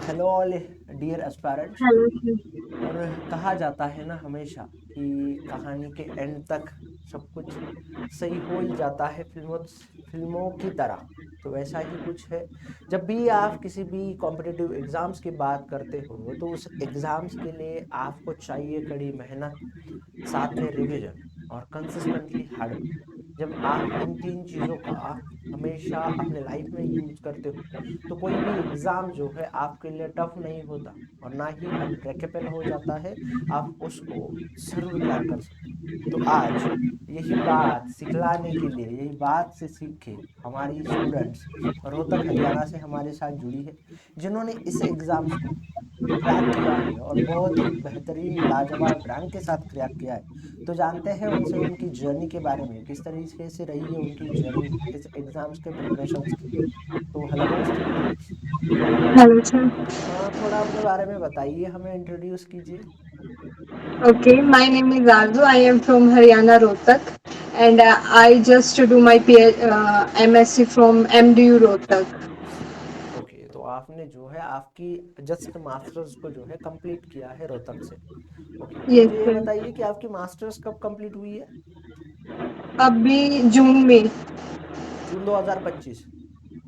Hello all dear aspirants. Hello sir. और कहा जाता है ना हमेशा कि कहानी के एंड तक सब कुछ सही हो ही जाता है फिल्मों की तरह। तो वैसा ही कुछ है। जब भी आप किसी भी कॉम्पिटिटिव एग्जाम्स की बात करते हो तो उस एग्जाम्स के लिए आपको चाहिए कड़ी मेहनत, साथ में रिवीजन और कंसिस्टेंटली हार्ड वर्क। जब आप इन तीन चीज़ों का हमेशा अपने लाइफ में यूज करते हो तो कोई भी एग्ज़ाम जो है आपके लिए टफ नहीं होता और ना ही अनक्रैकेबल हो जाता है। आप उसको जरूर क्रैक कर सकते हो। तो आज यही बात सिखलाने के लिए, यही बात से सीख के हमारी स्टूडेंट्स रोहतक हरियाणा से हमारे साथ जुड़ी है, जिन्होंने इस एग्ज़ाम्स को क्रैक किया है और बहुत ही बेहतरीन लाजवाब रैंक के साथ क्रैक किया है। तो जानते हैं उनसे उनकी जर्नी के बारे में, किस तरीके से रही है उनकी जर्नी इस एग्जाम्स के प्रिपरेशंस की। तो हेलो दोस्त। Hello sir. थोड़ा अपने बारे में बताइए, हमें इंट्रोड्यूस कीजिए। Okay, my name is Arzu. I am from Haryana, Rohtak, and I just do my MSc from MDU Rohtak. Okay, तो आपने जो है आपकी जस्ट मास्टर्स को जो है कंप्लीट किया है रोहतक से। ओके, तो Yes मुझे ये sir. बताइए कि आपकी मास्टर्स कब कंप्लीट हुई है। अभी जून में. जून 2025।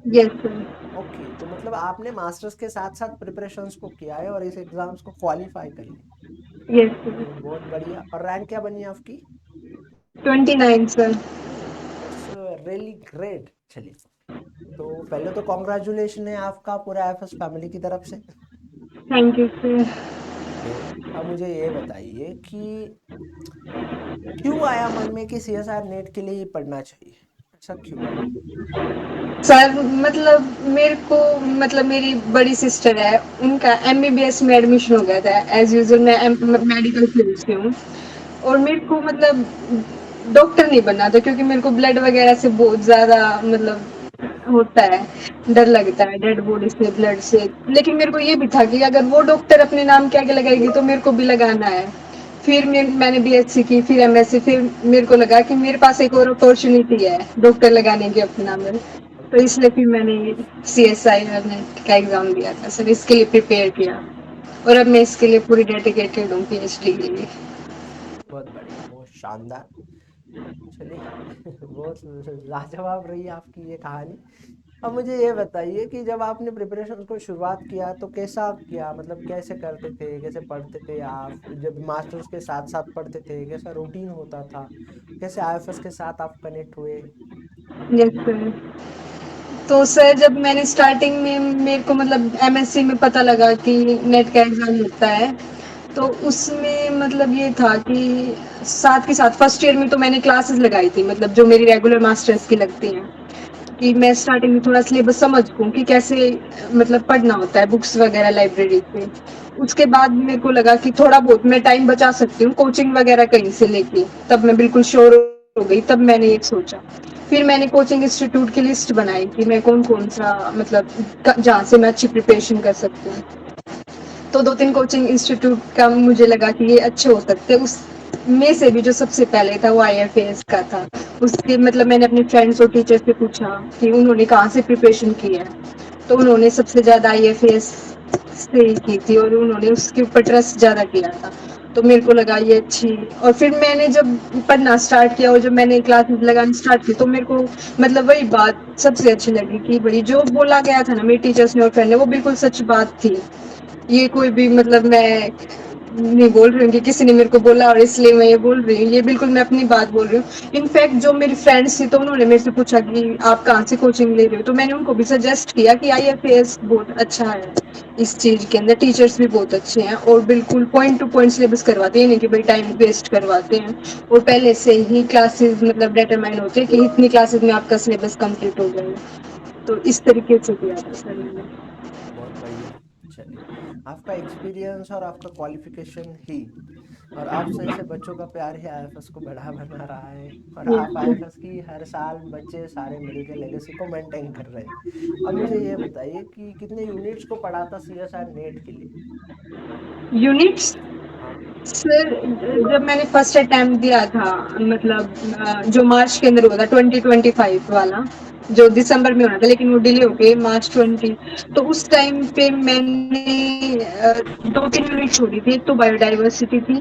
Yes sir. ओके, तो मतलब आपने मास्टर्स के साथ साथ प्रिपरेशंस को किया है और इस एग्जाम्स को क्वालिफाई कर लिया। Yes sir. ओके, बहुत बढ़िया। और रैंक क्या बनी आपकी। 29 sir. That's really great. चलिए, तो पहले तो कॉन्ग्रेचुलेशन है आपका पूरा एफएस फैमिली की तरफ से। Thank you sir. ओके, अब मुझे ये बताइए कि क्यों आया मन में कि सीएसआर नेट के लिए ही पढ़ना चाहिए। ऐसा क्यों। सर मतलब मेरे को मतलब मेरी बड़ी सिस्टर है, उनका एमबीबीएस में एडमिशन हो गया था। एज यूजुअल मैं मेडिकल फील्ड से हूँ और मेरे को मतलब डॉक्टर नहीं बनना था क्योंकि मेरे को ब्लड वगैरह से बहुत ज़्यादा मतलब होता है, डर लगता है डेड बॉडी से, ब्लड से। लेकिन मेरे को ये भी था कि अगर वो डॉक्टर अपने नाम के आगे लगाएगी तो मेरे को भी लगाना है। फिर मैंने बीएससी की, फिर एमएससी, फिर मेरे को लगा कि मेरे पास एक और अपॉर्चुनिटी है डॉक्टर लगाने की अपने नाम में। तो ओके, इसलिए फिर मैंने सीएसआई और नेट का एग्जाम दिया था सर, इसके लिए प्रिपेयर किया और अब मैं इसके लिए पूरी डेडिकेटेड हूँ पीएचडी के लिए। बहुत बढ़िया, बहुत शानदार। चलिए बहुत लाजवाब रही आपकी ये कहानी। अब मुझे ये बताइए कि जब आपने प्रिपरेशन को शुरुआत किया तो कैसा किया, मतलब कैसे करते थे, कैसे पढ़ते थे आप, जब मास्टर्स के साथ साथ पढ़ते थे कैसा रूटीन होता था, कैसे आईएफएस के साथ आप कनेक्ट हुए। Yes sir. तो सर जब मैंने स्टार्टिंग में मेरे को मतलब एमएससी में पता लगा कि नेट का एग्ज़ाम होता है, तो उसमें मतलब ये था कि साथ के साथ फर्स्ट ईयर में तो मैंने क्लासेस लगाई थी, मतलब जो मेरी रेगुलर मास्टर्स की लगती हैं, कि मैं स्टार्टिंग में थोड़ा सिलेबस समझ पाऊँ कि कैसे मतलब पढ़ना होता है बुक्स वगैरह लाइब्रेरी से। उसके बाद मेरे को लगा कि थोड़ा बहुत मैं टाइम बचा सकती हूँ कोचिंग वगैरह कहीं से लेके, तब मैं बिल्कुल श्योर हो गई, तब मैंने ये सोचा। फिर मैंने कोचिंग इंस्टीट्यूट की लिस्ट बनाई कि मैं कौन कौन सा मतलब जहाँ से मैं अच्छी प्रिपरेशन कर सकती हूँ। तो दो तीन कोचिंग इंस्टीट्यूट का मुझे लगा कि ये अच्छे हो सकते हैं। उस में से भी जो सबसे पहले था वो आईएफएस का था। उसके मतलब मैंने अपने फ्रेंड्स और टीचर से पूछा कि उन्होंने कहाँ से प्रिपरेशन की है, तो उन्होंने सबसे ज़्यादा आईएफएस से ही की थी और उन्होंने उसके ऊपर ट्रस्ट ज़्यादा किया था। तो मेरे को लगा ये अच्छी। और फिर मैंने जब पढ़ना स्टार्ट किया और जब मैंने क्लासेस लगानी स्टार्ट की तो मेरे को मतलब वही बात सबसे अच्छी लगी कि भाई जो बोला गया था ना मेरे टीचर्स ने और फ्रेंड ने, वो बिल्कुल सच बात थी। ये कोई भी मतलब मैं नहीं बोल रही हूँ कि किसी ने मेरे को बोला और इसलिए मैं ये बोल रही हूँ, ये बिल्कुल मैं अपनी बात बोल रही हूँ। इनफैक्ट जो मेरी फ्रेंड्स थी तो उन्होंने मेरे से पूछा कि आप कहाँ से कोचिंग ले रहे हो, तो मैंने उनको भी सजेस्ट किया कि आईएफएस बहुत अच्छा है। इस चीज के अंदर टीचर्स भी बहुत अच्छे हैं और बिल्कुल पॉइंट टू पॉइंट सिलेबस करवाते हैं, नहीं कि भाई टाइम वेस्ट करवाते हैं। और पहले से ही क्लासेस मतलब डिटरमाइन होते हैं कि इतनी क्लासेस में आपका सिलेबस कंप्लीट हो जाएगा। तो इस तरीके से किया था सर मैंने। बहुत बढ़िया। चलिए, आपका एक्सपीरियंस और आपका क्वालिफिकेशन ही और आप जैसे बच्चों का प्यार ही आईएफएस को बड़ा बना रहा है और आप Yes. आईएफएस की हर साल बच्चे सारे मिलकर लेगेसी को मेंटेन कर रहे हैं। अब मुझे ये बताइए कि कितने यूनिट्स को पढ़ा था सीएसआर नेट के लिए। यूनिट्स हाँ। सर जब मैंने फर्स्ट अटेम्प्ट दिया था मतलब जो मार्च के अंदर हुआ था 2025 वाला, जो दिसंबर में होना था, लेकिन वो डिले हो गए मार्च 20। तो उस टाइम पे मैंने 2-3 यूनिट छोड़ी थी। एक तो बायोडाइवर्सिटी थी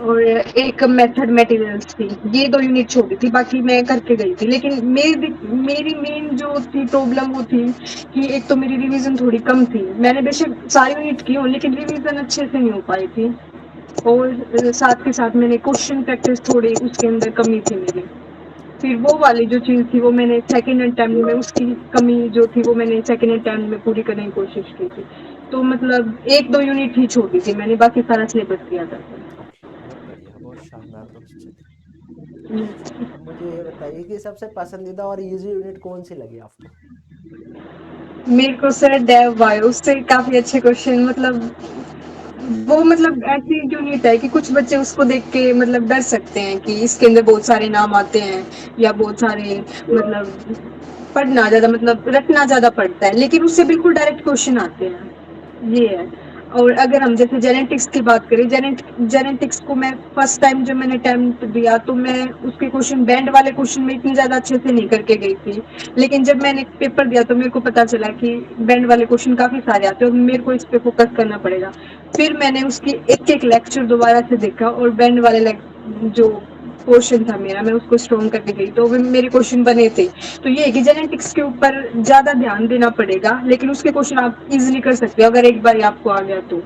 और एक मेथड मटेरियल्स थी। ये 2 यूनिट छोड़ी थी, बाकी मैं करके गई थी। लेकिन मेरी मेन जो थी प्रॉब्लम वो थी कि एक तो मेरी रिवीजन थोड़ी कम थी। मैंने बेशक सारी यूनिट की हो, लेकिन रिवीजन अच्छे से नहीं हो पाई थी। और साथ के साथ मैंने क्वेश्चन प्रैक्टिस थोड़ी उसके अंदर कमी थी मेरी। फिर वो वाली जो चीज़ थी वो मैंने सेकंड अटेम्प्ट में, उसकी कमी जो थी वो मैंने सेकंड अटेम्प्ट में पूरी करने की कोशिश की थी। तो मतलब 1-2 यूनिट ही छोड़ी थी मैंने, बाकी सारा सिलेबस किया था। ओके, बहुत बढ़िया, बहुत शानदार दोस्त। चलिए, हम्म। अब मुझे ये बताइए कि सबसे पसंदीदा और इजी यूनिट कौन सी लगी आपको? मेरे को सर डेव बायो से काफी अच्छे क्वेश्चन, मतलब वो मतलब ऐसी यूनिट है कि कुछ बच्चे उसको देख के मतलब डर सकते हैं कि इसके अंदर बहुत सारे नाम आते हैं या बहुत सारे मतलब पढ़ना ज्यादा, मतलब रटना ज्यादा पड़ता है, लेकिन उससे बिल्कुल डायरेक्ट क्वेश्चन आते हैं, ये है। और अगर हम जैसे जेनेटिक्स की बात करें, जेनेटिक्स को मैं फर्स्ट टाइम जब मैंने अटेम्प्ट दिया तो मैं उसके क्वेश्चन, बैंड वाले क्वेश्चन में इतनी ज्यादा अच्छे से नहीं करके गई थी। लेकिन जब मैंने पेपर दिया तो मेरे को पता चला कि बैंड वाले क्वेश्चन काफी सारे आते हैं और मेरे को इस पे फोकस करना पड़ेगा। फिर मैंने उसकी एक एक लेक्चर दोबारा से देखा और बैंड वाले जो पोर्शन था मेरा, मैं उसको स्ट्रॉन्ग करके गई तो मेरे क्वेश्चन बने थे। तो ये है कि जेनेटिक्स के ऊपर ज्यादा ध्यान देना पड़ेगा, लेकिन उसके क्वेश्चन आप इजीली कर सकते हो अगर एक बार आपको आ गया तो। ओके,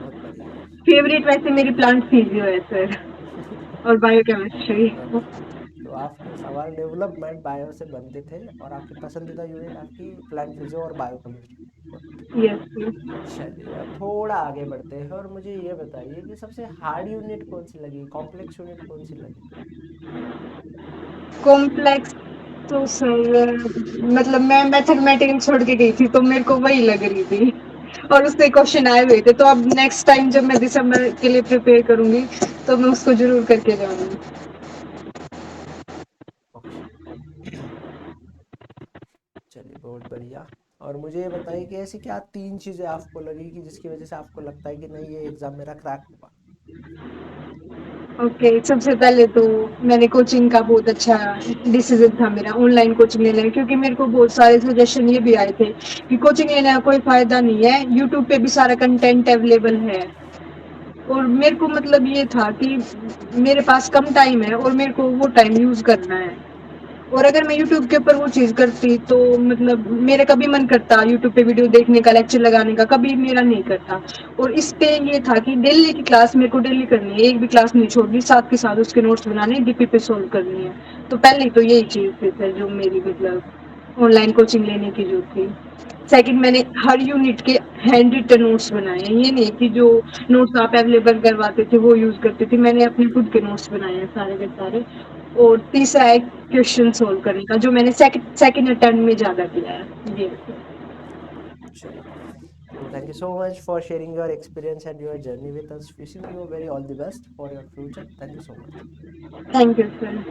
बहुत बढ़िया। फेवरेट वैसे मेरी प्लांट फिजियो है सर, और बायोकेमिस्ट्री। ओके, तो आपके सवाल डेवलपमेंट बायो से बनते थे और आपकी पसंदीदा यूनिट आपकी प्लांट फिजियो और बायोकेमिस्ट्री। यस। चलिए, अब थोड़ा आगे बढ़ते हैं और मुझे ये बताइए कि सबसे हार्ड यूनिट कौन सी लगी, कॉम्प्लेक्स यूनिट कौन सी लगी? कॉम्प्लेक्स तो सर मतलब मैं मैथमेटिक्स छोड़ के गई थी तो मेरे को वही लग रही थी, और उससे क्वेश्चन आए हुए थे। तो अब नेक्स्ट टाइम जब मैं दिसंबर के लिए प्रिपेयर करूंगी तो मैं उसको जरूर करके जाऊंगी। ओके। चलिए, बहुत बढ़िया। और मुझे ये बताइए कि ऐसी क्या 3 चीज़ें आपको लगी कि जिसकी वजह से आपको लगता है कि नहीं, ये एग्ज़ाम मेरा क्रैक होगा? ओके, सबसे पहले तो मैंने कोचिंग का बहुत अच्छा डिसीजन था मेरा ऑनलाइन कोचिंग लेने में, क्योंकि मेरे को बहुत सारे सजेशन ये भी आए थे कि कोचिंग लेने का कोई फायदा नहीं है, यूट्यूब पे भी सारा कंटेंट अवेलेबल है। और मेरे को मतलब ये था कि मेरे पास कम टाइम है और मेरे को वो टाइम यूज करना है। और अगर मैं यूट्यूब के ऊपर वो चीज करती तो मतलब मेरा कभी मन करता यूट्यूब पे वीडियो देखने का, लेक्चर लगाने का, कभी मेरा नहीं करता। और इस पे ये था कि डेली की क्लास मेरे को डेली करनी है, एक भी क्लास नहीं छोड़नी, साथ के साथ उसके नोट्स बनाने, डीपी पे सोल्व करनी है। तो पहले तो यही चीज थी सर जो मेरी मतलब ऑनलाइन कोचिंग लेने की जो थी। सेकंड, मैंने हर यूनिट के हैंड रिटन नोट्स बनाए हैं, ये नहीं कि जो नोट्स आप अवेलेबल करवाते थे वो यूज करती थी, मैंने अपने खुद के नोट्स बनाए हैं सारे के सारे। और तीसरा है क्वेश्चन सोल्व करने का, जो मैंने सेकंड अटेम्प्ट में ज्यादा किया है ये। चलिए, तो thank you so much for sharing your experience and your journey with us. Wishing you very all the best for your future. Thank you so much. Thank you sir.